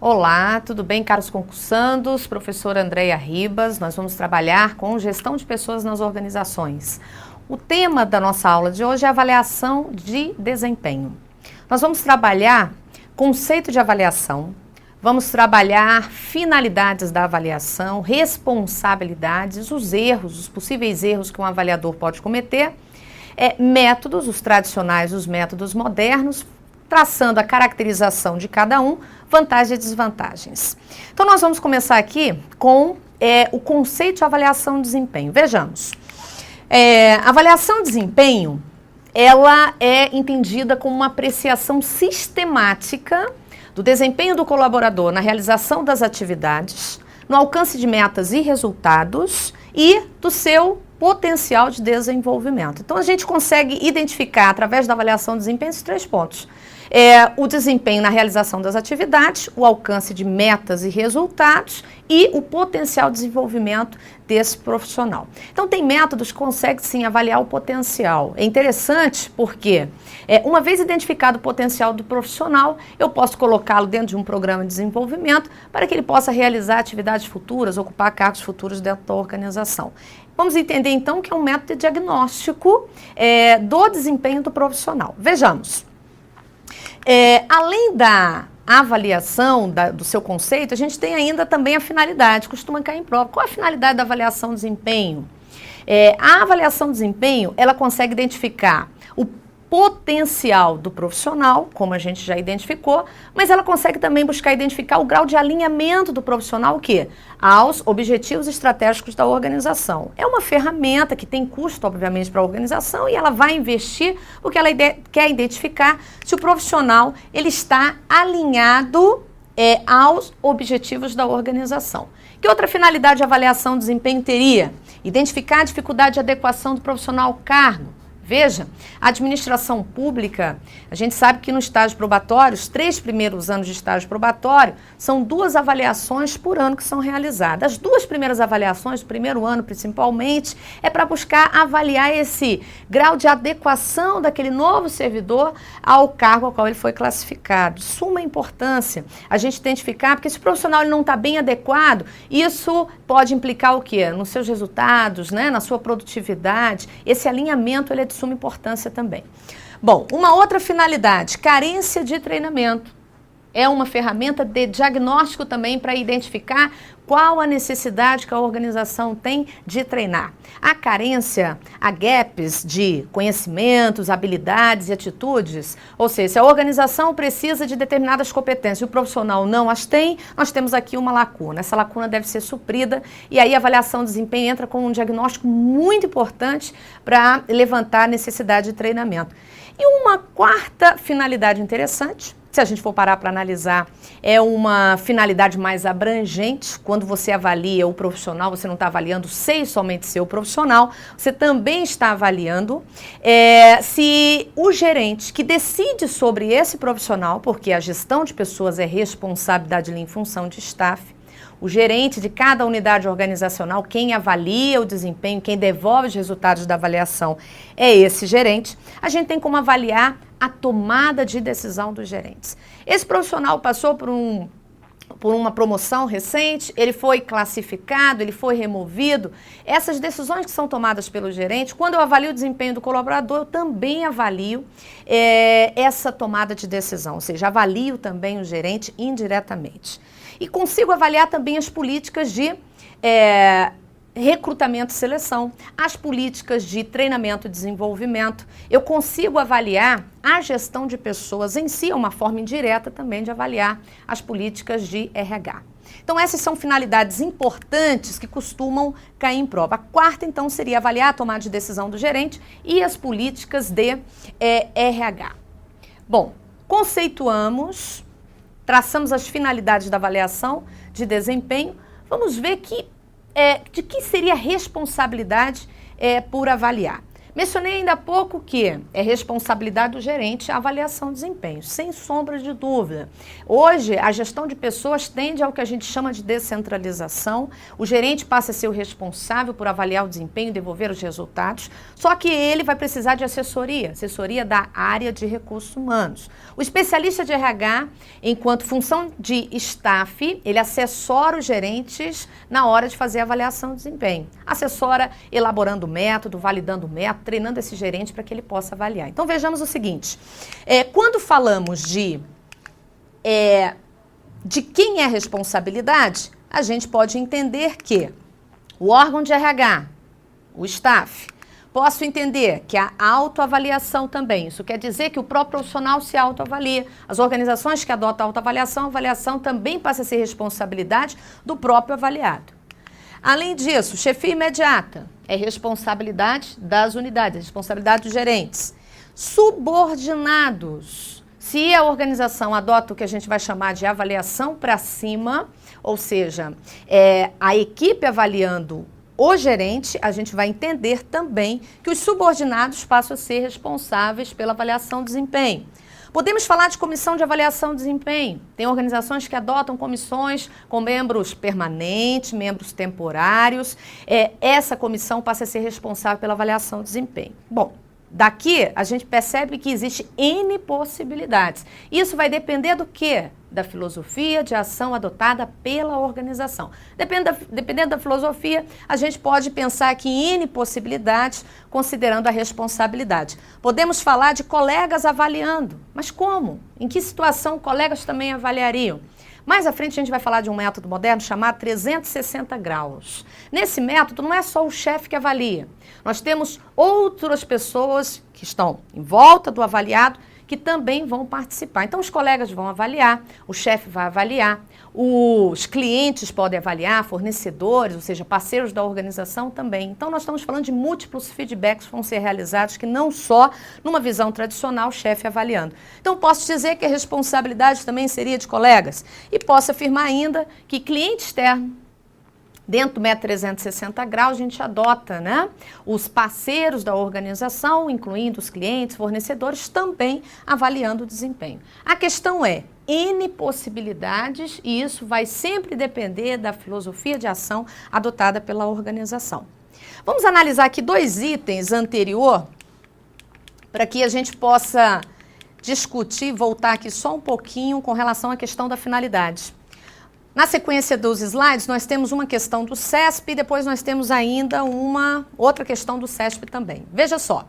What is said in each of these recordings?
Olá, tudo bem, caros concursandos? Professora Andreia Ribas, nós vamos trabalhar com gestão de pessoas nas organizações. O tema da nossa aula de hoje é avaliação de desempenho. Nós vamos trabalhar conceito de avaliação, vamos trabalhar finalidades da avaliação, responsabilidades, os erros, os possíveis erros que um avaliador pode cometer, métodos, os tradicionais, os métodos modernos, traçando a caracterização de cada um, vantagens e desvantagens. Então, nós vamos começar aqui com o conceito de avaliação de desempenho. Vejamos, a avaliação de desempenho, ela é entendida como uma apreciação sistemática do desempenho do colaborador na realização das atividades, no alcance de metas e resultados e do seu potencial de desenvolvimento. Então, a gente consegue identificar, através da avaliação de desempenho, esses 3 pontos. O desempenho na realização das atividades, o alcance de metas e resultados e o potencial de desenvolvimento desse profissional. Então, tem métodos que conseguem, sim, avaliar o potencial. É interessante porque, uma vez identificado o potencial do profissional, eu posso colocá-lo dentro de um programa de desenvolvimento para que ele possa realizar atividades futuras, ocupar cargos futuros dentro da organização. Vamos entender, então, que é um método de diagnóstico do desempenho do profissional. Vejamos. Além da avaliação do seu conceito, a gente tem ainda também a finalidade, costuma cair em prova. Qual é a finalidade da avaliação de desempenho? A avaliação de desempenho, ela consegue identificar o potencial do profissional, como a gente já identificou, mas ela consegue também buscar identificar o grau de alinhamento do profissional aos objetivos estratégicos da organização. É uma ferramenta que tem custo, obviamente, para a organização e ela vai investir porque ela quer identificar se o profissional ele está alinhado aos objetivos da organização. Que outra finalidade de avaliação de desempenho teria? Identificar a dificuldade de adequação do profissional ao cargo. Veja, a administração pública, a gente sabe que no estágio probatório, os 3 primeiros anos de estágio probatório, são 2 avaliações por ano que são realizadas. As 2 primeiras avaliações, o primeiro ano principalmente, é para buscar avaliar esse grau de adequação daquele novo servidor ao cargo ao qual ele foi classificado. De suma importância a gente identificar, porque se o profissional ele não está bem adequado, isso pode implicar o quê? Nos seus resultados, né? Na sua produtividade. Esse alinhamento ele é de suma importância também. Bom, uma outra finalidade, carência de treinamento. É uma ferramenta de diagnóstico também para identificar qual a necessidade que a organização tem de treinar. A carência, há gaps de conhecimentos, habilidades e atitudes, ou seja, se a organização precisa de determinadas competências e o profissional não as tem, nós temos aqui uma lacuna. Essa lacuna deve ser suprida e aí a avaliação de desempenho entra como um diagnóstico muito importante para levantar a necessidade de treinamento. E uma quarta finalidade interessante, se a gente for parar para analisar, é uma finalidade mais abrangente. Quando você avalia o profissional, você não está avaliando somente seu profissional, você também está avaliando se o gerente que decide sobre esse profissional, porque a gestão de pessoas é responsabilidade em função de staff, o gerente de cada unidade organizacional, quem avalia o desempenho, quem devolve os resultados da avaliação é esse gerente. A gente tem como avaliar a tomada de decisão dos gerentes. Esse profissional passou por uma promoção recente, ele foi classificado, ele foi removido. Essas decisões que são tomadas pelo gerente, quando eu avalio o desempenho do colaborador, eu também avalio essa tomada de decisão, ou seja, avalio também o gerente indiretamente. E consigo avaliar também as políticas de recrutamento e seleção, as políticas de treinamento e desenvolvimento. Eu consigo avaliar a gestão de pessoas em si, é uma forma indireta também de avaliar as políticas de RH. Então, essas são finalidades importantes que costumam cair em prova. A quarta, então, seria avaliar a tomada de decisão do gerente e as políticas de RH. Bom, conceituamos, traçamos as finalidades da avaliação de desempenho. Vamos ver de que seria a responsabilidade por avaliar. Mencionei ainda há pouco que é responsabilidade do gerente a avaliação de desempenho, sem sombra de dúvida. Hoje, a gestão de pessoas tende ao que a gente chama de descentralização. O gerente passa a ser o responsável por avaliar o desempenho e devolver os resultados, só que ele vai precisar de assessoria da área de recursos humanos. O especialista de RH, enquanto função de staff, ele assessora os gerentes na hora de fazer a avaliação de desempenho. Assessora elaborando o método, validando o método, treinando esse gerente para que ele possa avaliar. Então, vejamos o seguinte, quando falamos de quem é a responsabilidade, a gente pode entender que o órgão de RH, o staff, posso entender que a autoavaliação também, isso quer dizer que o próprio profissional se autoavalia. As organizações que adotam a autoavaliação, a avaliação também passa a ser responsabilidade do próprio avaliado. Além disso, chefia imediata é responsabilidade das unidades, responsabilidade dos gerentes. Subordinados, se a organização adota o que a gente vai chamar de avaliação para cima, ou seja, a equipe avaliando o gerente, a gente vai entender também que os subordinados passam a ser responsáveis pela avaliação de desempenho. Podemos falar de comissão de avaliação de desempenho. Tem organizações que adotam comissões com membros permanentes, membros temporários. Essa comissão passa a ser responsável pela avaliação de desempenho. Bom, daqui a gente percebe que existe N possibilidades. Isso vai depender do quê? Da filosofia de ação adotada pela organização. Dependendo da filosofia, a gente pode pensar aqui em N possibilidades, considerando a responsabilidade. Podemos falar de colegas avaliando, mas como? Em que situação colegas também avaliariam? Mais à frente a gente vai falar de um método moderno chamado 360 graus. Nesse método não é só o chefe que avalia. Nós temos outras pessoas que estão em volta do avaliado que também vão participar. Então os colegas vão avaliar, o chefe vai avaliar, os clientes podem avaliar, fornecedores, ou seja, parceiros da organização também. Então nós estamos falando de múltiplos feedbacks que vão ser realizados, que não só numa visão tradicional, o chefe avaliando. Então posso dizer que a responsabilidade também seria de colegas e posso afirmar ainda que cliente externo, dentro do método 360 graus, a gente adota, né, os parceiros da organização, incluindo os clientes, fornecedores, também avaliando o desempenho. A questão é N possibilidades e isso vai sempre depender da filosofia de ação adotada pela organização. Vamos analisar aqui 2 itens anterior para que a gente possa discutir, voltar aqui só um pouquinho com relação à questão da finalidade. Na sequência dos slides, nós temos uma questão do CESP e depois nós temos ainda uma outra questão do CESP também. Veja só,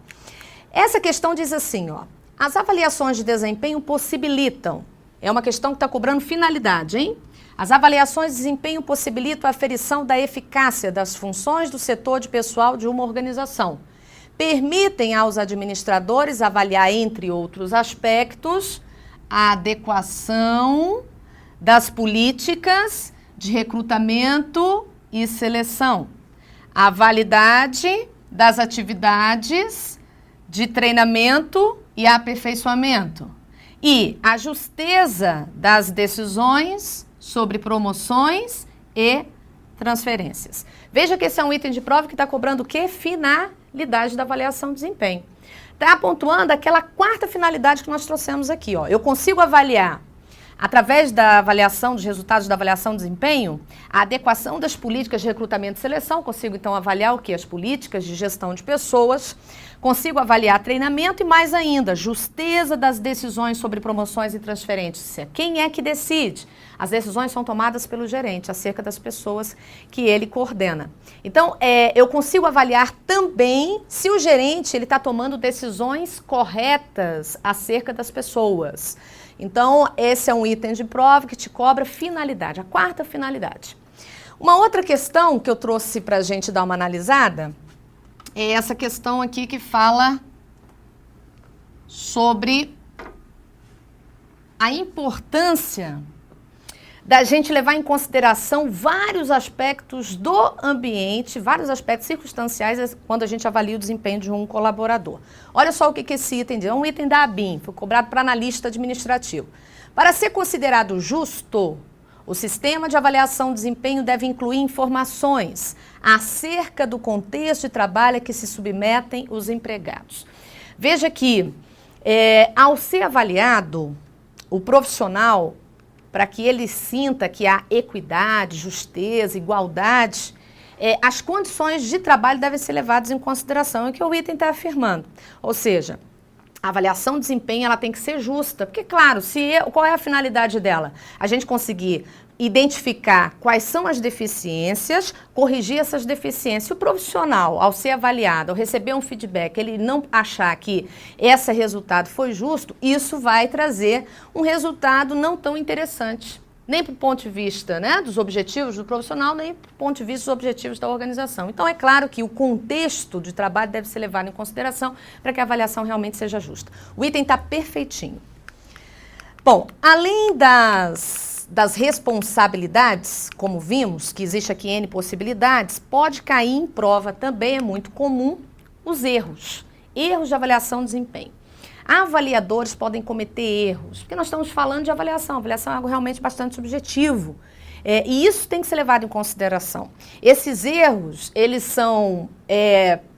essa questão diz assim, ó, as avaliações de desempenho possibilitam, é uma questão que está cobrando finalidade, hein? As avaliações de desempenho possibilitam a aferição da eficácia das funções do setor de pessoal de uma organização. Permitem aos administradores avaliar, entre outros aspectos, a adequação das políticas de recrutamento e seleção, a validade das atividades de treinamento e aperfeiçoamento e a justeza das decisões sobre promoções e transferências. Veja que esse é um item de prova que está cobrando o quê? Finalidade da avaliação de desempenho. Está pontuando aquela 4ª finalidade que nós trouxemos aqui, ó. Eu consigo avaliar através da avaliação dos resultados da avaliação de desempenho, a adequação das políticas de recrutamento e seleção, consigo então avaliar o que? As políticas de gestão de pessoas, consigo avaliar treinamento e mais ainda, justeza das decisões sobre promoções e transferências. Quem é que decide? As decisões são tomadas pelo gerente acerca das pessoas que ele coordena. Então, eu consigo avaliar também se o gerente está tomando decisões corretas acerca das pessoas. Então, esse é um item de prova que te cobra finalidade, a 4ª finalidade. Uma outra questão que eu trouxe para a gente dar uma analisada é essa questão aqui que fala sobre a importância da gente levar em consideração vários aspectos do ambiente, vários aspectos circunstanciais quando a gente avalia o desempenho de um colaborador. Olha só o que esse item diz, é um item da ABIN, foi cobrado para analista administrativo. Para ser considerado justo, O sistema de avaliação de desempenho deve incluir informações acerca do contexto de trabalho a que se submetem os empregados. Veja que, ao ser avaliado, o profissional, para que ele sinta que há equidade, justeza, igualdade, as condições de trabalho devem ser levadas em consideração, é o que o item está afirmando. Ou seja, a avaliação de desempenho ela tem que ser justa, porque, claro, qual é a finalidade dela? A gente conseguir identificar quais são as deficiências, corrigir essas deficiências. Se o profissional, ao ser avaliado, ao receber um feedback, ele não achar que esse resultado foi justo, isso vai trazer um resultado não tão interessante. Nem para o ponto de vista, né, dos objetivos do profissional, nem para o ponto de vista dos objetivos da organização. Então, é claro que o contexto de trabalho deve ser levado em consideração para que a avaliação realmente seja justa. O item está perfeitinho. Bom, além das responsabilidades, como vimos, que existe aqui N possibilidades, pode cair em prova, também é muito comum, os erros. Erros de avaliação de desempenho. Avaliadores podem cometer erros, porque nós estamos falando de avaliação. Avaliação é algo realmente bastante subjetivo. E isso tem que ser levado em consideração. Esses erros, eles são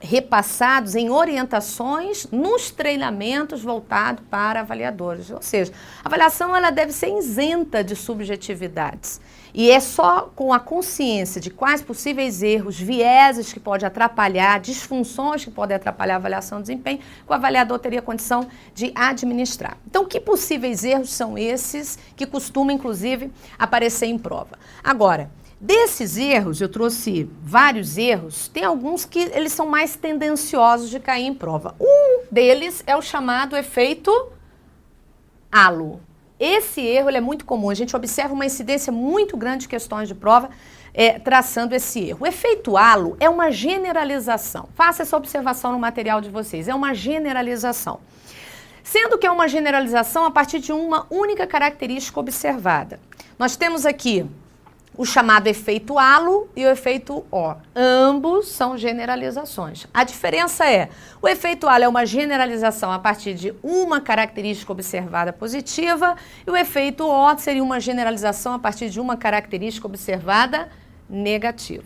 repassados em orientações nos treinamentos voltados para avaliadores. Ou seja, a avaliação ela deve ser isenta de subjetividades. E é só com a consciência de quais possíveis erros, vieses que podem atrapalhar, disfunções que podem atrapalhar a avaliação de desempenho, que o avaliador teria condição de administrar. Então, que possíveis erros são esses que costumam, inclusive, aparecer em prova? Agora, desses erros, eu trouxe vários erros, tem alguns que eles são mais tendenciosos de cair em prova. Um deles é o chamado efeito halo. Esse erro ele é muito comum, a gente observa uma incidência muito grande de questões de prova traçando esse erro. O efeito halo é uma generalização. Faça essa observação no material de vocês, é uma generalização. Sendo que é uma generalização a partir de uma única característica observada. Nós temos aqui o chamado efeito halo e o efeito O. Ambos são generalizações. A diferença é, o efeito halo é uma generalização a partir de uma característica observada positiva e o efeito O seria uma generalização a partir de uma característica observada negativa.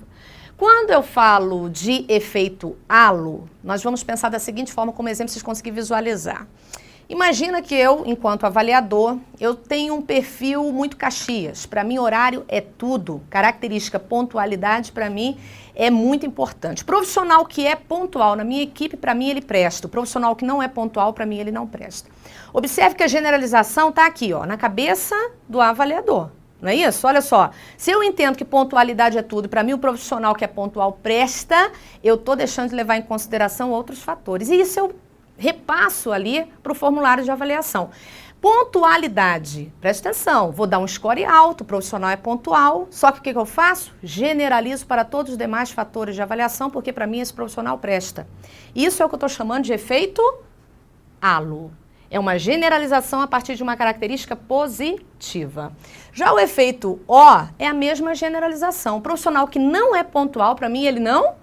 Quando eu falo de efeito halo, nós vamos pensar da seguinte forma, como exemplo, vocês conseguirem visualizar. Imagina que eu, enquanto avaliador, eu tenho um perfil muito Caxias. Para mim, horário é tudo. Característica pontualidade, para mim, é muito importante. Profissional que é pontual na minha equipe, para mim, ele presta. O profissional que não é pontual, para mim, ele não presta. Observe que a generalização está aqui, ó, na cabeça do avaliador. Não é isso? Olha só, se eu entendo que pontualidade é tudo, para mim o profissional que é pontual presta, eu estou deixando de levar em consideração outros fatores. E isso eu repasso ali para o formulário de avaliação. Pontualidade, presta atenção, vou dar um score alto, o profissional é pontual, só que o que eu faço? Generalizo para todos os demais fatores de avaliação, porque para mim esse profissional presta. Isso é o que eu estou chamando de efeito halo. É uma generalização a partir de uma característica positiva. Já o efeito O é a mesma generalização. O profissional que não é pontual, para mim, ele não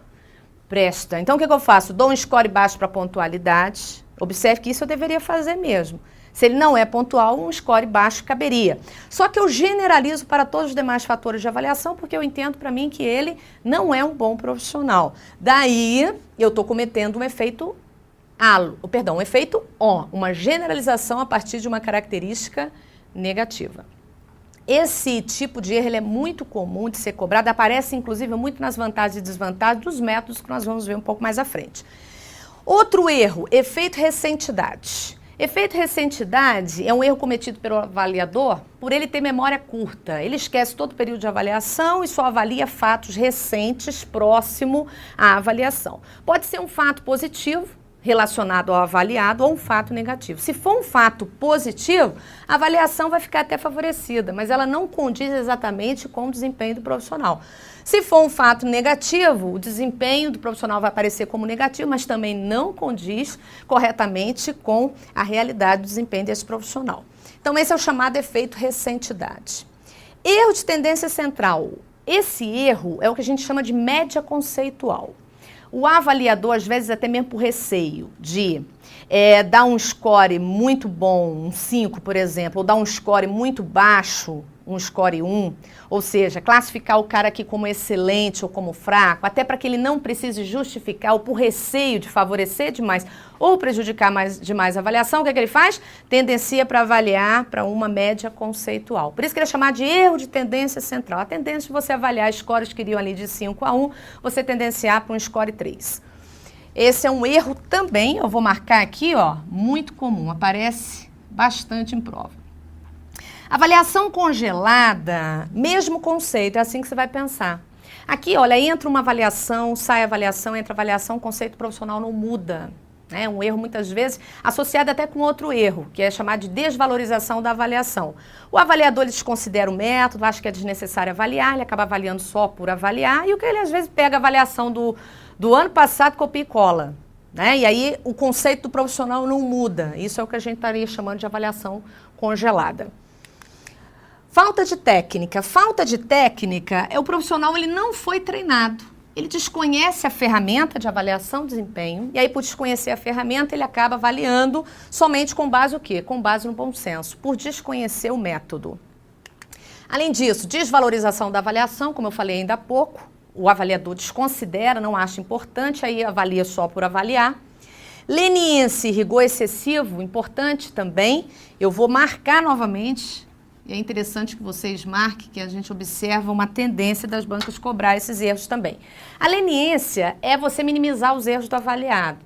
presta. Então, o que eu faço? Dou um score baixo para pontualidade. Observe que isso eu deveria fazer mesmo. Se ele não é pontual, um score baixo caberia. Só que eu generalizo para todos os demais fatores de avaliação, porque eu entendo para mim que ele não é um bom profissional. Daí, eu estou cometendo um efeito um efeito O, uma generalização a partir de uma característica negativa. Esse tipo de erro ele é muito comum de ser cobrado, aparece inclusive muito nas vantagens e desvantagens dos métodos que nós vamos ver um pouco mais à frente. Outro erro, efeito ressentidade. Efeito ressentidade é um erro cometido pelo avaliador por ele ter memória curta. Ele esquece todo o período de avaliação e só avalia fatos recentes próximo à avaliação. Pode ser um fato positivo, relacionado ao avaliado, ou um fato negativo. Se for um fato positivo, a avaliação vai ficar até favorecida, mas ela não condiz exatamente com o desempenho do profissional. Se for um fato negativo, o desempenho do profissional vai aparecer como negativo, mas também não condiz corretamente com a realidade do desempenho desse profissional. Então, esse é o chamado efeito ressentidade. Erro de tendência central. Esse erro é o que a gente chama de média conceitual. O avaliador, às vezes, até mesmo por receio de dar um score muito bom, um 5, por exemplo, ou dar um score muito baixo, um score 1, ou seja, classificar o cara aqui como excelente ou como fraco, até para que ele não precise justificar ou por receio de favorecer demais ou prejudicar demais a avaliação, o que é que ele faz? Tendencia para avaliar para uma média conceitual. Por isso que ele é chamado de erro de tendência central. A tendência de você avaliar scores que iriam ali de 5 a 1, você tendenciar para um score 3. Esse é um erro também, eu vou marcar aqui, ó, muito comum, aparece bastante em prova. Avaliação congelada, mesmo conceito, é assim que você vai pensar. Aqui, olha, entra uma avaliação, sai avaliação, entra avaliação, o conceito profissional não muda. É um erro, muitas vezes, associado até com outro erro, que é chamado de desvalorização da avaliação. O avaliador ele desconsidera o método, acha que é desnecessário avaliar, ele acaba avaliando só por avaliar, e o que ele às vezes pega a avaliação do ano passado, copia e cola. Né? E aí o conceito do profissional não muda. Isso é o que a gente estaria chamando de avaliação congelada. Falta de técnica. Falta de técnica é o profissional, ele não foi treinado. Ele desconhece a ferramenta de avaliação de desempenho, e aí por desconhecer a ferramenta, ele acaba avaliando somente com base o quê? Com base no bom senso, por desconhecer o método. Além disso, desvalorização da avaliação, como eu falei ainda há pouco, o avaliador desconsidera, não acha importante, aí avalia só por avaliar. Leniência e rigor excessivo, importante também, eu vou marcar novamente. E é interessante que vocês marquem, que a gente observa uma tendência das bancas cobrar esses erros também. A leniência é você minimizar os erros do avaliado.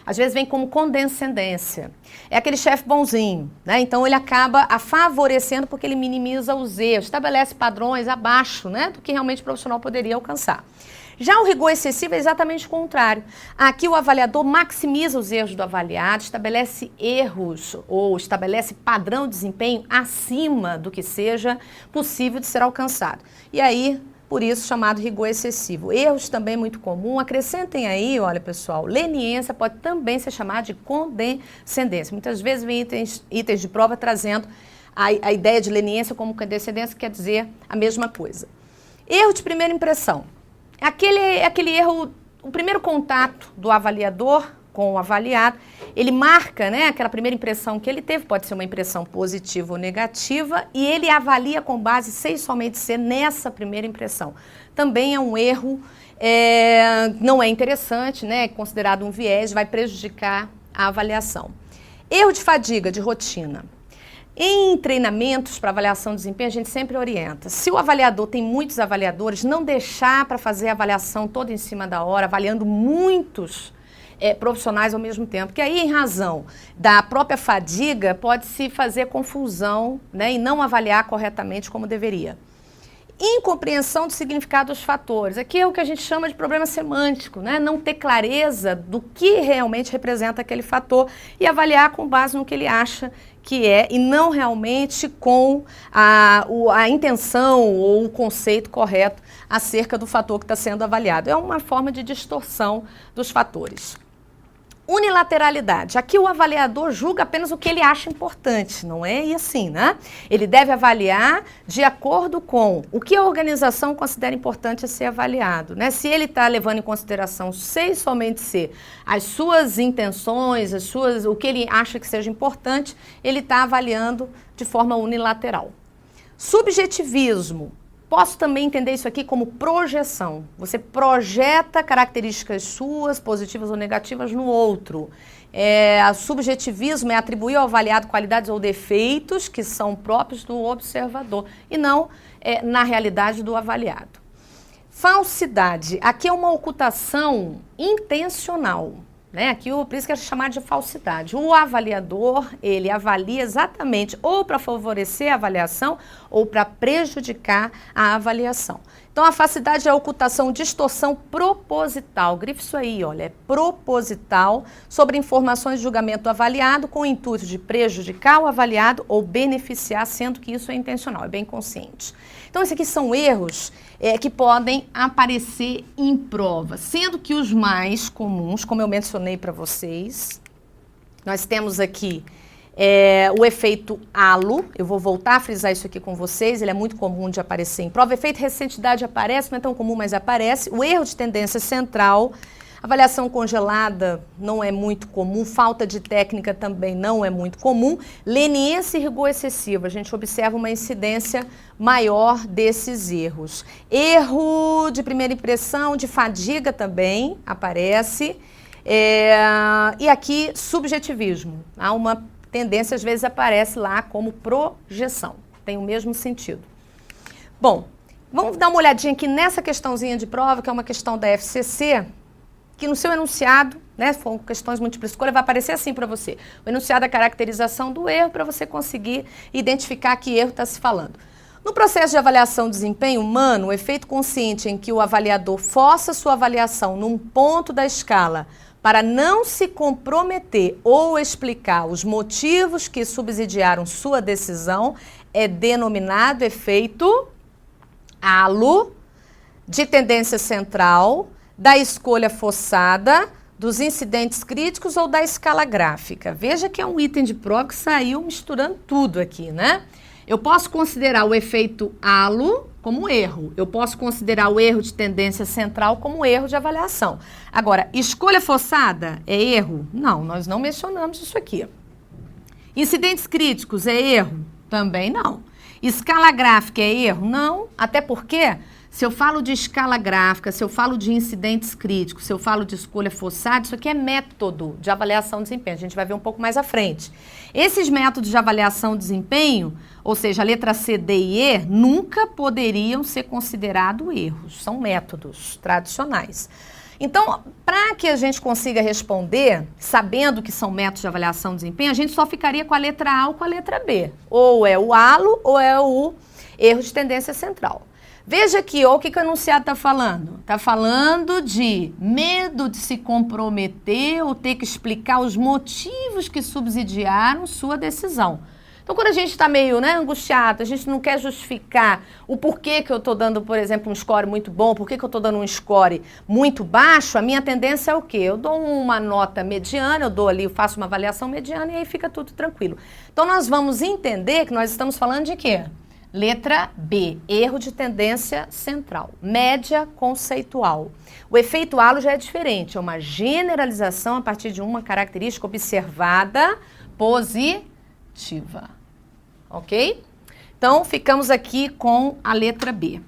Às vezes vem como condescendência. É aquele chefe bonzinho, né? Então ele acaba favorecendo porque ele minimiza os erros, estabelece padrões abaixo, né, do que realmente o profissional poderia alcançar. Já o rigor excessivo é exatamente o contrário. Aqui o avaliador maximiza os erros do avaliado, estabelece erros ou estabelece padrão de desempenho acima do que seja possível de ser alcançado. E aí, por isso, chamado rigor excessivo. Erros também muito comum. Acrescentem aí, olha pessoal, leniência pode também ser chamada de condescendência. Muitas vezes vem itens de prova trazendo a ideia de leniência como condescendência, quer dizer a mesma coisa. Erro de primeira impressão. Aquele erro, o primeiro contato do avaliador com o avaliado, ele marca, né, aquela primeira impressão que ele teve, pode ser uma impressão positiva ou negativa, e ele avalia com base sem somente ser nessa primeira impressão. Também é um erro, não é interessante, né, é considerado um viés, vai prejudicar a avaliação. Erro de fadiga, de rotina. Em treinamentos para avaliação de desempenho, a gente sempre orienta. Se o avaliador tem muitos avaliadores, não deixar para fazer a avaliação toda em cima da hora, avaliando muitos profissionais ao mesmo tempo. Porque aí, em razão da própria fadiga, pode-se fazer confusão, né, e não avaliar corretamente como deveria. Incompreensão do significado dos fatores. Aqui é o que a gente chama de problema semântico, né? Não ter clareza do que realmente representa aquele fator e avaliar com base no que ele acha que é e não realmente com a intenção ou o conceito correto acerca do fator que está sendo avaliado. É uma forma de distorção dos fatores. Unilateralidade. Aqui o avaliador julga apenas o que ele acha importante, não é? E assim, né? Ele deve avaliar de acordo com o que a organização considera importante a ser avaliado, né? Se ele está levando em consideração sem somente ser as suas intenções, o que ele acha que seja importante, ele está avaliando de forma unilateral. Subjetivismo. Posso também entender isso aqui como projeção. Você projeta características suas, positivas ou negativas, no outro. Subjetivismo é atribuir ao avaliado qualidades ou defeitos que são próprios do observador e não na realidade do avaliado. Falsidade. Aqui é uma ocultação intencional. Né? Aqui, por isso que é chamado de falsidade. O avaliador, ele avalia exatamente ou para favorecer a avaliação ou para prejudicar a avaliação. Então, a falsidade é a ocultação, distorção proposital. Grife isso aí, olha, é proposital sobre informações de julgamento do avaliado com o intuito de prejudicar o avaliado ou beneficiar, sendo que isso é intencional, é bem consciente. Então, esses aqui são erros que podem aparecer em prova, sendo que os mais comuns, como eu mencionei para vocês, nós temos aqui o efeito halo. Eu vou voltar a frisar isso aqui com vocês, ele é muito comum de aparecer em prova. O efeito recentidade aparece, não é tão comum, mas aparece. O erro de tendência central, Avaliação congelada não é muito comum, falta de técnica também não é muito comum. Leniência e rigor excessivo, a gente observa uma incidência maior desses erros. Erro de primeira impressão, de fadiga também aparece. E aqui, subjetivismo. Há uma tendência, às vezes, aparece lá como projeção. Tem o mesmo sentido. Bom, vamos dar uma olhadinha aqui nessa questãozinha de prova, que é uma questão da FCC, que no seu enunciado, né, se for questões múltipla escolha, vai aparecer assim para você. O enunciado é a caracterização do erro, para você conseguir identificar que erro está se falando. No processo de avaliação de desempenho humano, o efeito consciente em que o avaliador força sua avaliação num ponto da escala para não se comprometer ou explicar os motivos que subsidiaram sua decisão é denominado efeito halo de tendência central, da escolha forçada, dos incidentes críticos ou da escala gráfica. Veja que é um item de prova que saiu misturando tudo aqui, né? Eu posso considerar o efeito halo como erro. Eu posso considerar o erro de tendência central como erro de avaliação. Agora, escolha forçada é erro? Não, nós não mencionamos isso aqui. Incidentes críticos é erro? Também não. Escala gráfica é erro? Não, até porque se eu falo de escala gráfica, se eu falo de incidentes críticos, se eu falo de escolha forçada, isso aqui é método de avaliação de desempenho. A gente vai ver um pouco mais à frente. Esses métodos de avaliação de desempenho, ou seja, a letra C, D e E, nunca poderiam ser considerados erros. São métodos tradicionais. Então, para que a gente consiga responder, sabendo que são métodos de avaliação de desempenho, a gente só ficaria com a letra A ou com a letra B. Ou é o halo ou é o erro de tendência central. Veja aqui, ó, o que o enunciado está falando. Está falando de medo de se comprometer ou ter que explicar os motivos que subsidiaram sua decisão. Então, quando a gente está meio angustiado, a gente não quer justificar o porquê que eu estou dando, por exemplo, um score muito bom, porquê que eu estou dando um score muito baixo, a minha tendência é o quê? Eu dou uma nota mediana, eu faço uma avaliação mediana e aí fica tudo tranquilo. Então, nós vamos entender que nós estamos falando de quê? Letra B, erro de tendência central, média conceitual. O efeito halo já é diferente, é uma generalização a partir de uma característica observada positiva, ok? Então, ficamos aqui com a letra B.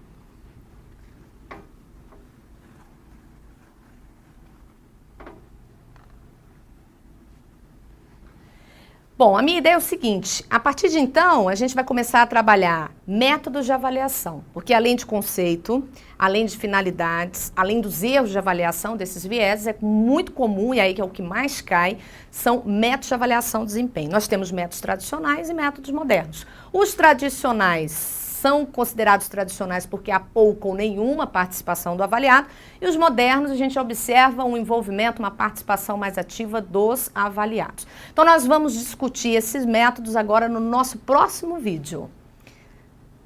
Bom, a minha ideia é o seguinte, a partir de então, a gente vai começar a trabalhar métodos de avaliação, porque além de conceito, além de finalidades, além dos erros de avaliação desses vieses, é muito comum, e aí que é o que mais cai, são métodos de avaliação de desempenho. Nós temos métodos tradicionais e métodos modernos. Os tradicionais são considerados tradicionais porque há pouca ou nenhuma participação do avaliado, e os modernos a gente observa um envolvimento, uma participação mais ativa dos avaliados. Então nós vamos discutir esses métodos agora no nosso próximo vídeo.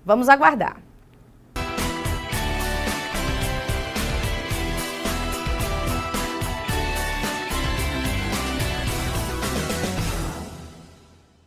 Vamos aguardar.